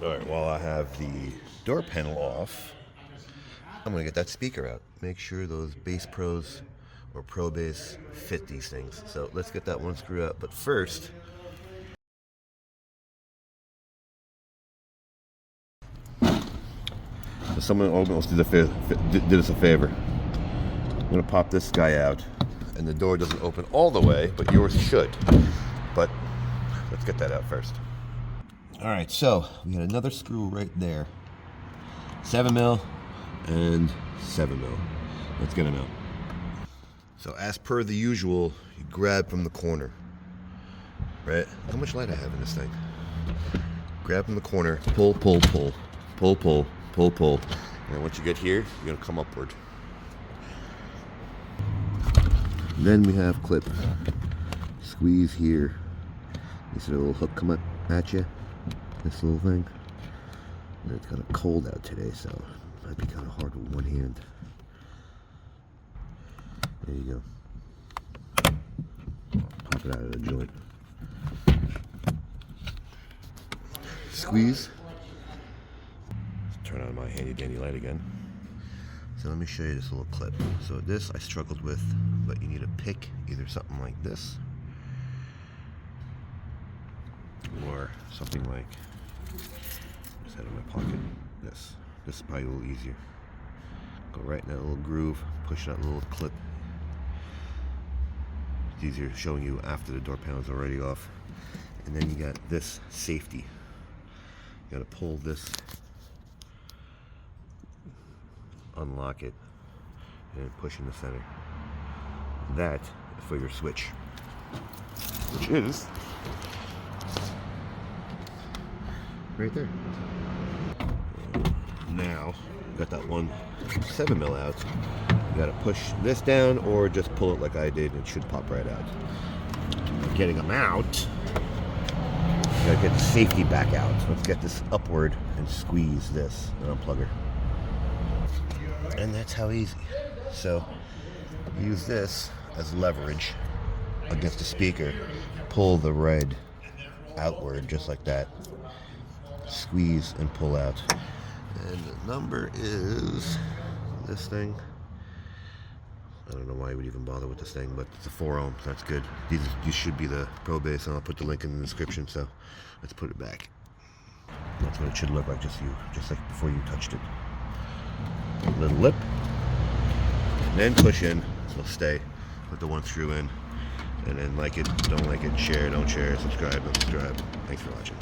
Alright, while I have the door panel off, I'm going to get that speaker out. Make sure those bass pros or pro bass fit these things. So let's get that one screw out. But first, so someone almost did us a favor. I'm going to pop this guy out, and the door doesn't open all the way, but yours should. But let's get that out first. Alright, so we got another screw right there. 7mm and 7mm. Let's get them out. So as per the usual, you grab from the corner. Right? How much light I have in this thing? Grab from the corner, pull, pull, pull. Pull, pull, pull, pull. And then once you get here, you're going to come upward. Then we have clip. Squeeze here. You see the little hook come up at you? This little thing. And it's got a cold out today, so it might be kind of hard with one hand. There you go. Pop it out of the joint. Squeeze. Let's turn on my handy dandy light again. So let me show you this little clip. So this I struggled with, but you need to pick either something like this or something like, just had it in my pocket, this is probably a little easier. Go right in that little groove, push that little clip. It's easier showing you after the door panel is already off. And then you got this safety. You got to pull this, unlock it, and push in the center. That is for your switch, which is right there. Now, got that one 7mm out. You gotta push this down or just pull it like I did and it should pop right out. Getting them out, you gotta get the safety back out. So let's get this upward and squeeze this and unplug her. And that's how easy. So use this as leverage against the speaker. Pull the red outward just like that. Squeeze and pull out. And the number is this thing. I don't know why you would even bother with this thing, but it's a 4 ohm, so that's good. These should be the Pro Bass, and I'll put the link in the description. So let's put it back. That's what it should look like, just like before you touched it. A little lip, and then push in. It'll stay. Put the one screw in, and then like it, don't like it, share, don't share, subscribe, don't subscribe. Thanks for watching.